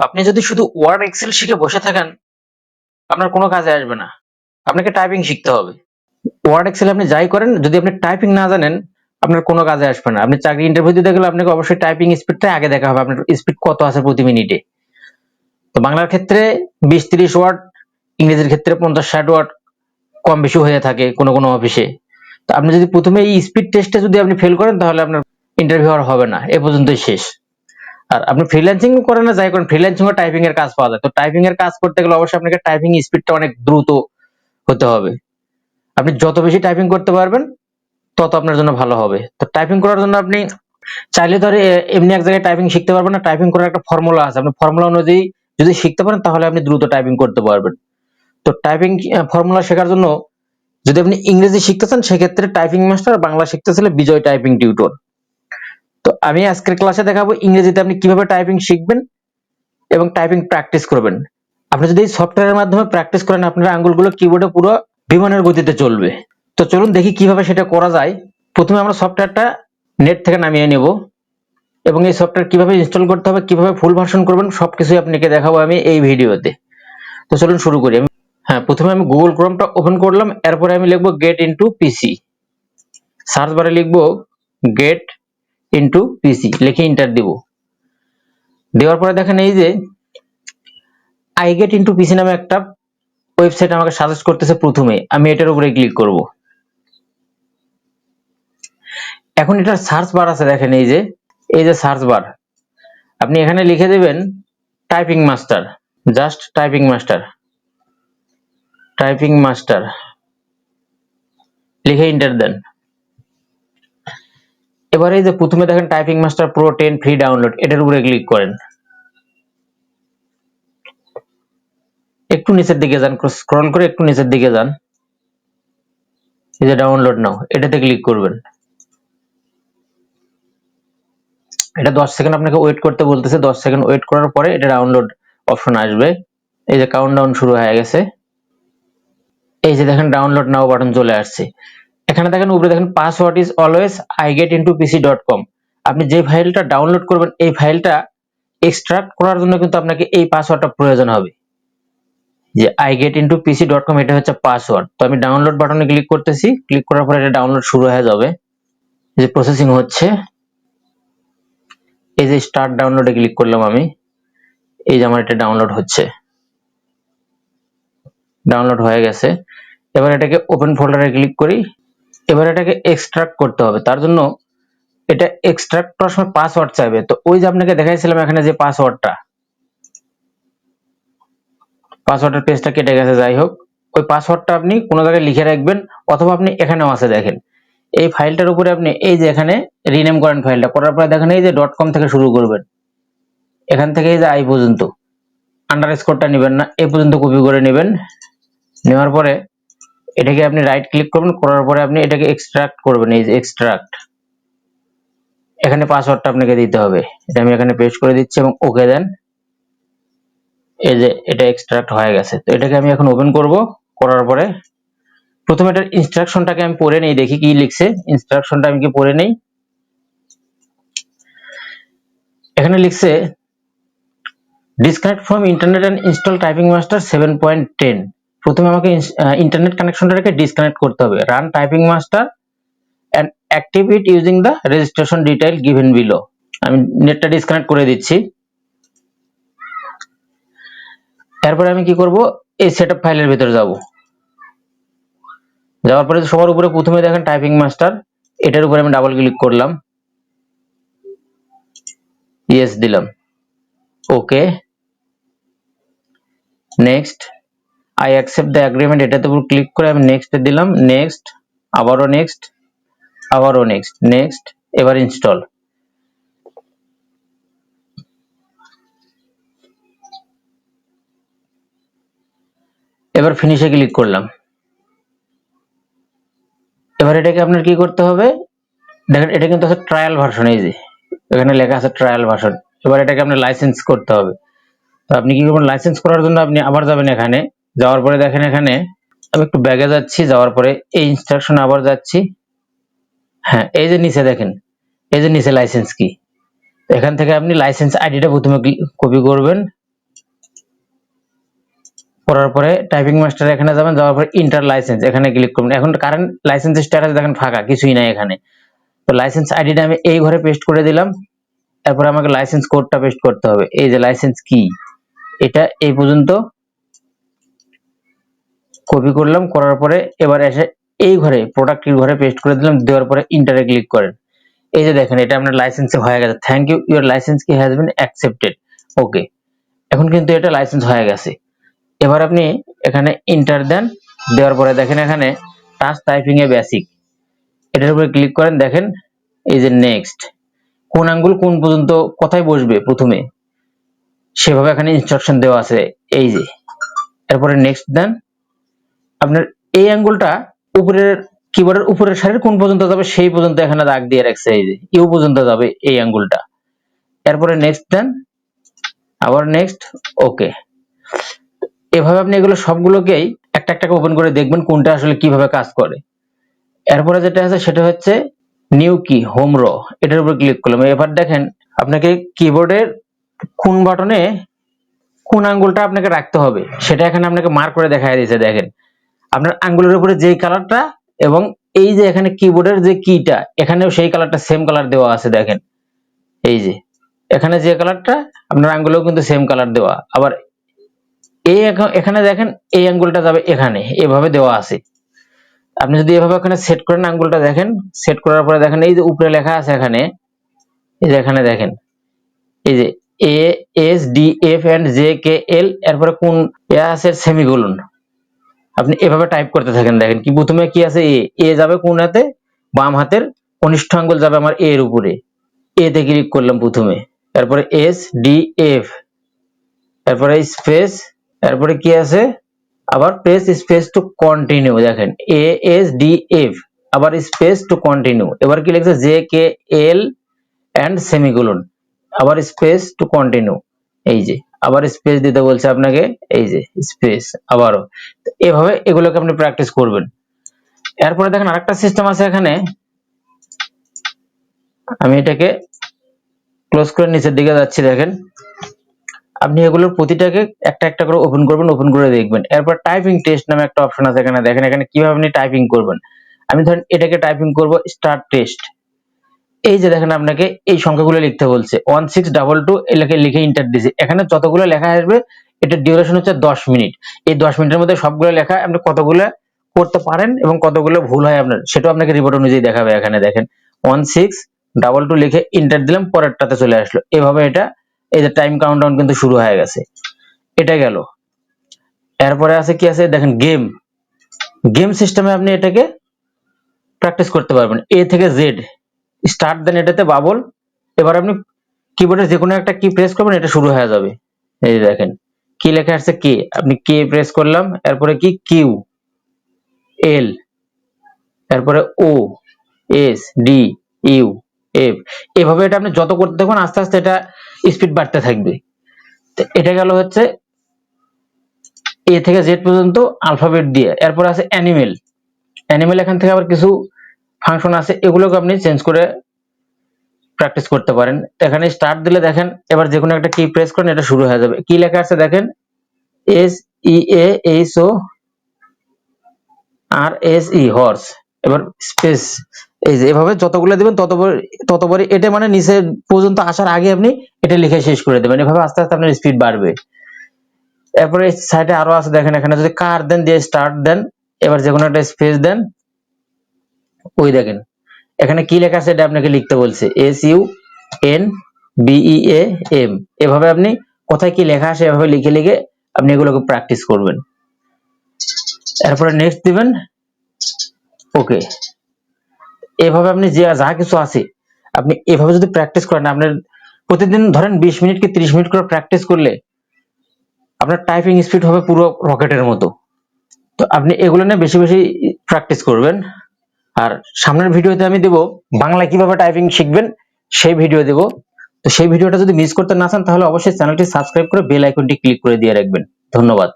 আপনি যদি শুধু ওয়ার্ড এক্সেল শিখে বসে থাকেন আপনার কোনো কাজে আসবে না। আপনাকে টাইপিং শিখতে হবে। ওয়ার্ড এক্সেল আপনি যাই করেন, যদি আপনি টাইপিং না জানেন আপনার কোনো কাজে আসবে না। আপনি চাকরি ইন্টারভিউ দিতে গেলে আপনাকে অবশ্যই টাইপিং স্পিডটা আগে দেখা হবে, আপনার স্পিড কত আছে প্রতি মিনিটে। তো বাংলার ক্ষেত্রে 20-30 ওয়ার্ড, ইংরেজির ক্ষেত্রে 50-60 ওয়ার্ড কম বেশি হয়ে থাকে কোনো কোনো অফিসে। তো আপনি যদি প্রথমে এই স্পিড টেস্টে যদি আপনি ফেল করেন তাহলে আপনার ইন্টারভিউ আর হবে না, এ পর্যন্তই শেষ। আর আপনি ফ্রিল্যান্সিং করেন না যাই করেন, ফ্রিল্যান্সিং ও টাইপিং এর কাজ পাওয়া যায়। তো টাইপিং এর কাজ করতে গেলে অবশ্যই আপনাকে টাইপিং স্পিডটা অনেক দ্রুত হতে হবে। আপনি যত বেশি টাইপিং করতে পারবেন তত আপনার জন্য ভালো হবে। তো টাইপিং করার জন্য আপনি চাইলে ধরে এমনি এক জায়গায় টাইপিং শিখতে পারবেন না। টাইপিং করার একটা ফর্মুলা আছে, আপনি ফর্মুলা অনুযায়ী যদি শিখতে পারেন তাহলে আপনি দ্রুত টাইপিং করতে পারবেন। তো টাইপিং ফর্মুলা শেখার জন্য যদি আপনি ইংরেজি শিখতে চান সেক্ষেত্রে টাইপিং মাস্টার, বাংলা শিখতে চাইলে বিজয় টাইপিং টিউটর। তো আমি আজকের ক্লাসে দেখাবো ইংরেজিতে আপনি কিভাবে টাইপিং শিখবেন এবং টাইপিং প্র্যাকটিস করবেন। আপনি যদি এই সফটওয়্যারের মাধ্যমে প্র্যাকটিস করেন আপনার আঙ্গুলগুলো কিবোর্ডে পুরো বিমানের গতিতে চলবে। তো চলুন দেখি কিভাবে সেটা করা যায়। প্রথমে আমরা সফটওয়্যারটা নেট থেকে নামিয়ে নেব এবং এই সফটওয়্যার কিভাবে ইনস্টল করতে হবে, কিভাবে ফুল ভার্সন করবেন সবকিছুই আপনাকে দেখাবো আমি এই ভিডিওতে। তো চলুন শুরু করি। প্রথমে আমি গুগল ক্রোমটা ওপেন করলাম, এরপরে আমি লিখবো গেট ইনটু পিসি। সার্চ বারে লিখবো গেট ইনটু পিসি, লিখে এন্টার দিব। দেওয়ার পরে দেখেন এই যে আইগেট ইনটু পিসি নামে একটা ওয়েবসাইট আমাকে সাজেস্ট করতেছে। প্রথমে আমি এটার উপরে ক্লিক করব। এখন এটার সার্চ বার আছে, দেখেন এই যে সার্চ বার, আপনি এখানে লিখে দেবেন typing master, just typing master, typing master লিখে এন্টার দেন। এবারে এই যে প্রথমে দেখেন typing master pro 10 free download, এটার উপরে ক্লিক করেন। একটু নিচের দিকে যান, স্ক্রল করে একটু নিচের দিকে যান, এই যে ডাউনলোড নাও এটাতে ক্লিক করবেন। এটা 10 সেকেন্ড আপনাকে ওয়েট করতে বলতেছে। 10 সেকেন্ড ওয়েট করার পরে এটা ডাউনলোড অপশন আসবে। এই যে কাউন্টডাউন শুরু হয়ে গেছে, এই যে দেখেন ডাউনলোড নাও বাটন চলে আসছে। এখানে দেখেন উপরে দেখেন পাসওয়ার্ড ইজ অলওয়েজ igetintopc.com। আপনি যে ফাইলটা ডাউনলোড করবেন এই ফাইলটা এক্সট্রাক্ট করার জন্য কিন্তু আপনাকে এই পাসওয়ার্ডটা প্রয়োজন হবে, যে igetintopc.com, এটা হচ্ছে পাসওয়ার্ড। তো আমি ডাউনলোড বাটনে ক্লিক করতেছি, ক্লিক করার পরে এটা ডাউনলোড শুরু হয়ে যাবে। যে প্রসেসিং হচ্ছে, এই যে স্টার্ট ডাউনলোডে ক্লিক করলাম আমি, এই যে আমার এটা ডাউনলোড হচ্ছে, ডাউনলোড হয়ে গেছে। এবার এটাকে ওপেন ফোল্ডারে ক্লিক করি। এবার এটাকে এক্সট্রাক্ট করতে হবে, তার জন্য এটা এক্সট্রাক্ট করার সময় পাসওয়ার্ড চাইবে। তো ওই যে আপনাকে দেখাইছিলাম এখানে যে পাসওয়ার্ডের পেজটা কেটে গেছে, যাই হোক ওই পাসওয়ার্ডটা আপনি কোনো জায়গায় লিখে রাখবেন, অথবা আপনি এখানেও আছে দেখেন এই ফাইলটার উপরে আপনি এই যে এখানে রিনেম করেন ফাইলটা, করার পরে দেখেন এই যে .com থেকে শুরু করবেন, এখান থেকে এই যে আই পর্যন্ত, আন্ডারস্কোরটা নেবেন না, এই পর্যন্ত কপি করে নেবেন। নেওয়ার পরে এটাকে আপনি রাইট ক্লিক করবেন, করার পরে আপনি এটাকে এক্সট্রাক্ট করবেন, এই যে এক্সট্রাক্ট, এখানে পাসওয়ার্ডটা আপনাকে দিতে হবে। এটা আমি এখানে পেস্ট করে দিচ্ছি এবং ওকে দেন। এই যে এটা এক্সট্রাক্ট হয়ে গেছে। তো এটাকে আমি এখন ওপেন করব। করার পরে প্রথমে এটার ইনস্ট্রাকশনটাকে আমি পড়ে নেই, দেখি কি লিখছে। ইনস্ট্রাকশনটা আমি কি পড়ে নেই। এখানে লিখছে disconnect from internet and install typing master 7.10। প্রথমে আমাকে ইন্টারনেট কানেকশনটাকে ডিসকানেক্ট করতে হবে। Run typing master and active it using the registration detail given below. আমি নেটটা ডিসকানেক্ট করে দিচ্ছি। এরপরে আমি কি করব, এই সেটআপ ফাইলের ভিতরে যাব। যাওয়ার পরে সবার উপরে প্রথমে দেখেন টাইপিং মাস্টার, এটার উপরে আমি ডাবল ক্লিক করলাম, ইয়েস দিলাম, okay next, I accept the agreement, এটাতে উপর ক্লিক করে আমি নেক্সট দিলাম, নেক্সট, আবারও নেক্সট, আবারও নেক্সট, নেক্সট, এবার ইনস্টল। এবার ফিনিশে ক্লিক করলাম। এবার এটাকে আপনার কি করতে হবে, দেখেন এটা কিন্তু আছে ট্রায়াল ভার্সন, এই যে এখানে লেখা আছে ট্রায়াল ভার্সন। এবার এটাকে আপনি লাইসেন্স করতে হবে। তো আপনি কি করবেন, লাইসেন্স করার জন্য আপনি আবার যাবেন এখানে, যাওয়ার পরে দেখেন এখানে আমি একটু ব্যাগে যাচ্ছি, যাওয়ার পরে এই ইনস্ট্রাকশন আবার যাচ্ছি। হ্যাঁ, এই যে নিচে দেখেন, এই যে নিচে লাইসেন্স কি, এখান থেকে আপনি লাইসেন্স আইডিটা প্রথমে কপি করবেন, করার পরে টাইপিং মাস্টার এখানে যাবেন, যাওয়ার পরে ইন্টার লাইসেন্স এখানে ক্লিক করবেন। এখন কারেন্ট লাইসেন্সের স্ট্যাটাস দেখেন ফাঁকা, কিছুই নাই এখানে। তো লাইসেন্স আইডিটা আমি এই ঘরে পেস্ট করে দিলাম। তারপরে আমাকে লাইসেন্স কোডটা পেস্ট করতে হবে। এই যে লাইসেন্স কি, এটা এই পর্যন্ত কপি করলাম, করার পরে এবার এসে এই ঘরে প্রোডাক্ট কির ঘরে পেস্ট করে দিলাম। দেওয়ার পরে ইন্টারে ক্লিক করেন। এই যে দেখেন এটা আপনার লাইসেন্সে হয়ে গেছে। থ্যাংক ইউ, ইউর লাইসেন্স কি হ্যাজ বিন অ্যাকসেপ্টেড। ওকে, এখন কিন্তু এটা লাইসেন্স হয়ে গেছে। এবার আপনি এখানে ইন্টার দেন। দেওয়ার পরে দেখেন এখানে টাচ টাইপিং এ বেসিক, এটার উপরে ক্লিক করেন। দেখেন এই যে নেক্সট, কোন আঙ্গুল কোন পর্যন্ত কোথায় বসবে প্রথমে সেভাবে এখানে ইনস্ট্রাকশন দেওয়া আছে। এই যে এরপরে নেক্সট দেন। আপনার এই আঙ্গুলটা উপরের কিবোর্ডের উপরের সারির কোন পর্যন্ত যাবে সেই পর্যন্ত এখানে দাগ দিয়ে রাখছে। এই যে ইউ পর্যন্ত যাবে এই আঙ্গুলটা। এরপরে নেক্সট দেন, আবার নেক্সট। ওকে, এভাবে আপনি এগুলো সবগুলোকেই একটা একটা ওপেন করে দেখবেন কোনটা আসলে কিভাবে কাজ করে। এরপরে যেটা আছে সেটা হচ্ছে নিউ কি, হোম র, এটার উপর ক্লিক করলাম। এবার দেখেন আপনাকে কিবোর্ডের কোন বাটনে কোন আঙ্গুলটা আপনাকে রাখতে হবে সেটা এখানে আপনাকে মার্ক করে দেখায় দিয়েছে। দেখেন আপনার আঙ্গুলের উপরে যেই কালারটা এবং এই যে এখানে কিবোর্ডের যে কিটা এখানেও সেই কালারটা সেম কালার দেওয়া আছে। দেখেন এই যে এখানে যে কালারটা আপনার আঙ্গুলেও কিন্তু সেম কালার দেওয়া। আবার এই এখানে দেখেন এই আঙ্গুলটা যাবে এখানে, এভাবে দেওয়া আছে। আপনি যদি এভাবে এখানে সেট করেন আঙ্গুলটা, দেখেন সেট করার পরে দেখেন এই যে উপরে লেখা আছে এখানে, এই যে এখানে দেখেন এই যে A S D F and J K L, এরপরে কোন আছে সেমিকোলন। আপনি এভাবে টাইপ করতে থাকেন। দেখেন কি প্রথমে কি আছে, এ যাবে কোন হাতে, বাম হাতের কনিষ্ঠ আঙ্গুল যাবে আমার এর উপরে, এ তে ক্লিক করলাম প্রথমে। তারপরে এস ডি এফ, তারপরে স্পেস, তারপরে কি আছে আবার প্রেস স্পেস টু কন্টিনিউ। দেখেন এ এস ডি এফ, আবার স্পেস টু কন্টিনিউ। এবার কি লিখছে J K L and semicolon, আবার স্পেস টু কন্টিনিউ। এই যে আবার স্পেস দিতে বলছে আপনাকে, এই যে স্পেস আবারও। এভাবে এগুলোকে আপনি প্র্যাকটিস করবেন। এরপরে দেখেন আরেকটা সিস্টেম আছে এখানে, আমি এটাকে ক্লোজ করে নিচের দিকে যাচ্ছি। দেখেন আপনি এগুলোর প্রতিটাকে একটা একটা করে ওপেন করবেন, ওপেন করে দেখবেন। এরপর টাইপিং টেস্ট নামে একটা অপশন আছে এখানে। দেখেন এখানে কিভাবে আপনি টাইপিং করবেন। আমি ধরেন এটাকে টাইপিং করব স্টার্ট টেস্ট। এই যে দেখেন আপনাকে এই সংখ্যাগুলো লিখতে বলছে 1622 এলাকে লিখে ইন্টার দিছি। এখানে যতগুলো লেখা আসবে এটার ডিউরেশন হচ্ছে 10 মিনিট। এই 10 মিনিটের মধ্যে সবগুলো লেখা আপনি কতগুলো করতে পারেন এবং কতগুলো ভুল হয় আপনার সেটাও আপনাকে রিপোর্ট অনুযায়ী দেখাবে। এখানে দেখেন 1622 লিখে ইন্টার দিলাম, পরেরটাতে চলে আসলো। এভাবে এটা এই যে টাইম কাউন্টডাউন কিন্তু শুরু হয়ে গেছে। এটা গেল। এরপরে আছে কি আছে দেখেন গেম, গেম সিস্টেমে আপনি এটাকে প্র্যাকটিস করতে পারবেন। এ থেকে জেড স্টার্ট দেন, এটাতে বাবল। এবার আপনি কিবোর্ডের যে কোনো একটা কি প্রেস করবেন, এটা শুরু হয়ে যাবে। এই দেখেন কি লেখা আছে কে, আপনি কে প্রেস করলাম, এরপরে কি কিউ এল, এরপরে ও এস ডি ইউ এফ। এভাবে এটা আপনি যত করতে থাকবেন আস্তে আস্তে এটা স্পিড বাড়তে থাকবে। এটা গেল হচ্ছে এ থেকে জেড পর্যন্ত আলফাবেট দিয়ে। এরপর আছে অ্যানিমেল, অ্যানিমেল এখান থেকে আবার কিছু ফাংশন আছে, এগুলোকে আপনি চেঞ্জ করে প্র্যাকটিস করতে পারেন। এখানে স্টার্ট দিলে দেখেন এবার যে কোনো একটা কি প্রেস করেন, এটা শুরু হয়ে যাবে। কি লেখা আছে দেখেন S E A H O R S E horse, এবার স্পেস। এই যে এভাবে যতগুলো দিবেন ততবারই এটা মানে নিচে পর্যন্ত আসার আগে আপনি এটা লিখে শেষ করে দেবেন। এভাবে আস্তে আস্তে আপনার স্পিড বাড়বে। এরপরে সাইডে আরো আছে দেখেন, এখানে যদি কার দেন দিয়ে স্টার্ট দেন, এবার যে কোনো একটা স্পেস দেন, ওই দেখেন এখানে কি লেখা আছে এটা আপনাকে লিখতে বলছে S U N B E A M. এভাবে আপনি কোথায় কি লেখা আসে এভাবে লিখে লিখে আপনি এগুলোকে প্র্যাকটিস করবেন। এরপরে নেক্সট দিবেন। ওকে, এভাবে আপনি যে যা কিছু আছে আপনি এভাবে যদি প্র্যাকটিস করেন, আপনার প্রতিদিন ধরেন 20 মিনিট কি 30 মিনিট করে প্র্যাকটিস করলে আপনার টাইপিং স্পিড হবে পুরো রকেটের মতো। তো আপনি এগুলো নিয়ে বেশি বেশি প্র্যাকটিস করবেন। আর সামনের ভিডিওতে আমি দেব বাংলা কিভাবে টাইপিং শিখবেন সেই ভিডিও দেব। তো সেই ভিডিওটা যদি মিস করতে না চান তাহলে অবশ্যই চ্যানেলটি সাবস্ক্রাইব করে বেল আইকনটি ক্লিক করে দিয়ে রাখবেন। ধন্যবাদ।